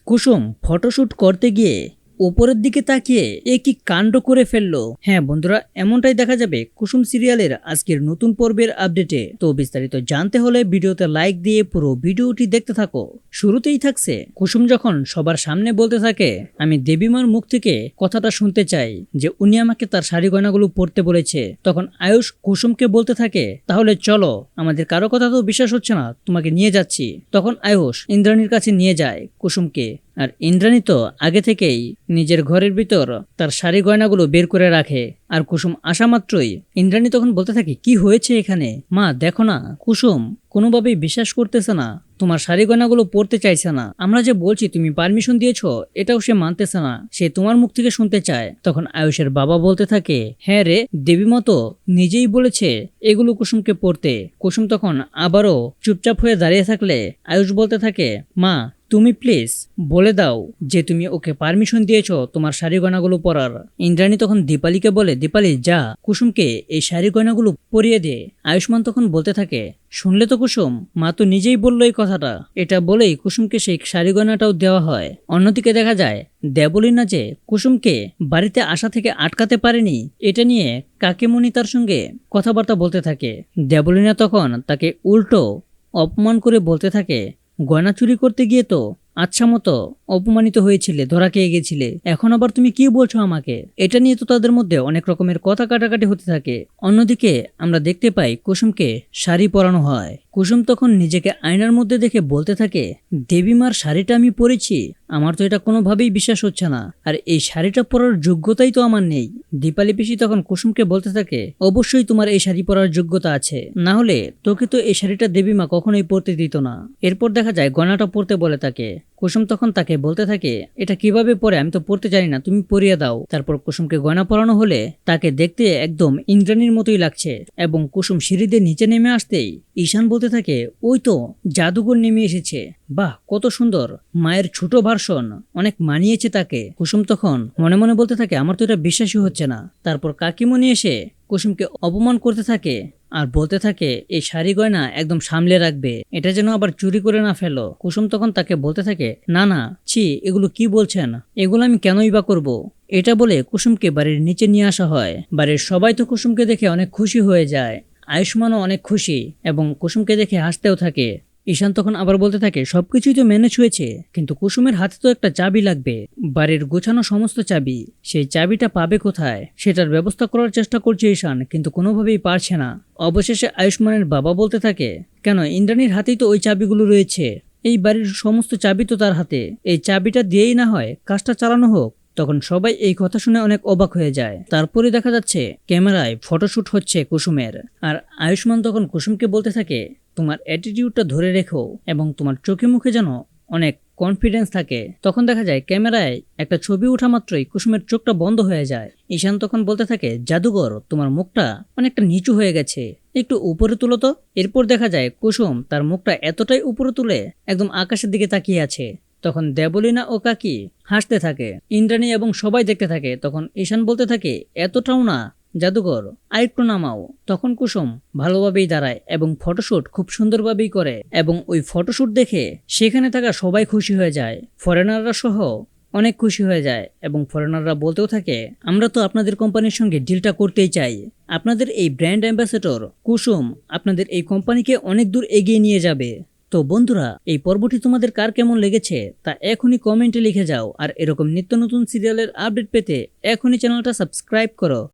কুসুম photoshoot করতে গিয়ে উপরের দিকে তাকিয়ে এ কি কাণ্ড করে ফেললো। হ্যাঁ বন্ধুরা, এমনটাই দেখা যাবে কুসুম সিরিয়ালের আজকের নতুন পর্বের আপডেটে। তো বিস্তারিত জানতে হলে ভিডিওতে লাইক দিয়ে পুরো ভিডিওটি দেখতে থাকো। শুরুতেই থাকছে কুসুম যখন সবার সামনে বলতে থাকে, আমি দেবীমার মুখ থেকে কথাটা শুনতে চাই যে উনি আমাকে তার শাড়ি গয়নাগুলো পরতে বলেছে। তখন আয়ুষ কুসুমকে বলতে থাকে, তাহলে চলো, আমাদের কারো কথা তো বিশ্বাস হচ্ছে না, তোমাকে নিয়ে যাচ্ছি। তখন আয়ুষ ইন্দ্রাণীর কাছে নিয়ে যায় কুসুমকে। আর ইন্দ্রাণী তো আগে থেকেই নিজের ঘরের ভিতর তার শাড়ি গয়নাগুলো বের করে রাখে। আর কুসুম আসা মাত্রই ইন্দ্রাণী তখন বলতে থাকে, কি হয়েছে এখানে? মা দেখো না, কুসুম কোনোভাবেই বিশ্বাস করতেছে না, তোমার শাড়ি গয়নাগুলো পরতে চাইছে না। আমরা যে বলছি তুমি পারমিশন দিয়েছো, এটাও সে মানতেছে না, সে তোমার মুখ থেকে শুনতে চায়। তখন আয়ুষের বাবা বলতে থাকে, হ্যাঁ রে, দেবী মতো নিজেই বলেছে এগুলো কুসুমকে পরতে। কুসুম তখন আবারও চুপচাপ হয়ে দাঁড়িয়ে থাকলে আয়ুষ বলতে থাকে, মা তুমি প্লিজ বলে দাও যে তুমি ওকে পারমিশন দিয়েছো তোমার শাড়ি গয়নাগুলো পরার। ইন্দ্রাণী তখন দীপালিকে বলে, দীপালি যা, কুসুমকে এই শাড়ি গয়নাগুলো পরিয়ে দে। আয়ুষ্মান তখন বলতে থাকে, শুনলে তো কুসুম, মা তো নিজেই বললো এই কথাটা। এটা বলেই কুসুমকে সেই শাড়ি গয়নাটাও দেওয়া হয়। অন্যদিকে দেখা যায় দেবলীনা যে কুসুমকে বাড়িতে আসা থেকে আটকাতে পারেনি, এটা নিয়ে কাকিমণি তার সঙ্গে কথাবার্তা বলতে থাকে। দেবলীনা তখন তাকে উল্টো অপমান করে বলতে থাকে, গয়না চুরি করতে গিয়ে তো আচ্ছা মতো অপমানিত হয়েছিলে, ধরা খেয়ে গেছিলে, এখন আবার তুমি কি বলছো আমাকে? এটা নিয়ে তো তাদের মধ্যে অনেক রকমের কথা কাটাকাটি হতে থাকে। অন্যদিকে আমরা দেখতে পাই কুসুমকে শাড়ি পরানো হয়। কুসুম তখন নিজেকে আয়নার মধ্যে দেখে বলতে থাকে, দেবীমার শাড়িটা আমি পরেছি, আমার তো এটা কোনোভাবেই বিশ্বাস হচ্ছে না, আর এই শাড়িটা পরার যোগ্যতাই তো আমার নেই। দীপালি পিসি তখন কুসুমকে বলতে থাকে, অবশ্যই তোমার এই শাড়ি পরার যোগ্যতা আছে, না হলে তোকে তো এই শাড়িটা দেবীমা কখনোই পরতে দিত না। এরপর দেখা যায় গয়নাটা পরতে বলে তাকে। কুসুম তখন তাকে বলতে থাকে, এটা কিভাবে পরে, আমি তো পড়তে জানি না, তুমি পরিয়ে দাও। তারপর কুসুমকে গয়না পরানো হলে তাকে দেখতে একদম ইন্দ্রাণীর মতোই লাগছে। এবং কুসুম সিঁড়ি দিয়ে নিচে নেমে আসতেই ঈশান বলতে থাকে, ওই তো জাদুঘর নেমে এসেছে, বাহ কত সুন্দর, মায়ের ছোট ভার্সন, অনেক মানিয়েছে তাকে। কুসুম তখন মনে মনে বলতে থাকে, আমার তো এটা বিশ্বাসই হচ্ছে না। তারপর কাকিমণি এসে কুসুমকে অপমান করতে থাকে আর বলতে থাকে, এই শাড়ি গয়না একদম সামলে রাখবে, এটা যেন আবার চুরি করে না ফেলো। কুসুম তখন তাকে বলতে থাকে, না না, ছি, এগুলো কি বলছেন, এগুলো আমি কেনই বা করব। এটা বলে কুসুমকে বাড়ির নিচে নিয়ে আসা হয়। বাড়ির সবাই তো কুসুমকে দেখে অনেক খুশি হয়ে যায়। আয়ুষ্মানও অনেক খুশি এবং কুসুমকে দেখে হাসতেও থাকে। ঈশান তখন আবার বলতে থাকে, সবকিছুই তো ম্যানেজ হয়েছে, কিন্তু কুসুমের হাতে তো একটা চাবি লাগবে, বাড়ির গোছানো সমস্ত চাবি, সেই চাবিটা পাবে কোথায়? সেটার ব্যবস্থা করার চেষ্টা করছে ঈশান, কিন্তু কোনোভাবেই পারছে না। অবশেষে আয়ুষ্মানের বাবা বলতে থাকে, কেন, ইন্দ্রাণীর হাতেই তো ওই চাবিগুলো রয়েছে, এই বাড়ির সমস্ত চাবি তো তার হাতে, এই চাবিটা দিয়েই না হয় কাজটা চালানো হোক। তখন সবাই এই কথা শুনে অনেক অবাক হয়ে যায়। তারপরে দেখা যাচ্ছে ক্যামেরায় ফটোশুট হচ্ছে কুসুমের। আর আয়ুষ্মান তখন কুসুমকে বলতে থাকে, তোমার অ্যাটিটিউডটা ধরে রেখো এবং তোমার চোখে মুখে যেন অনেক কনফিডেন্স থাকে। তখন দেখা যায় ক্যামেরায় একটা ছবি ওঠা মাত্রই কুসুমের চোখটা বন্ধ হয়ে যায়। ঈশান তখন বলতে থাকে, জাদুঘর, তোমার মুখটা অনেকটা নিচু হয়ে গেছে, একটু উপরে তুলো তো। এরপর দেখা যায় কুসুম তার মুখটা এতটাই উপরে তুলে একদম আকাশের দিকে তাকিয়ে আছে। তখন দেবলীনা ও কাকি হাসতে থাকে, ইন্দ্রাণী এবং সবাই দেখতে থাকে। তখন ঈশান বলতে থাকে, এতটাও না জাদুঘর, আরেকটু নামাও। তখন কুসুম ভালোভাবেই দাঁড়ায় এবং ফটোশুট খুব সুন্দরভাবেই করে। এবং ওই ফটোশুট দেখে সেখানে থাকা সবাই খুশি হয়ে যায়, ফরেনাররা সহ অনেক খুশি হয়ে যায়। এবং ফরেনাররা বলতেও থাকে, আমরা তো আপনাদের কোম্পানির সঙ্গে ডিলটা করতেই চাই, আপনাদের এই ব্র্যান্ড অ্যাম্বাসেডর কুসুম আপনাদের এই কোম্পানিকে অনেক দূর এগিয়ে নিয়ে যাবে। তো বন্ধুরা, এই পর্বটি তোমাদের কার কেমন লেগেছে তা এখনই কমেন্টে লিখে যাও। আর এরকম নিত্য নতুন সিরিয়ালের আপডেট পেতে এখনই চ্যানেলটা সাবস্ক্রাইব করো।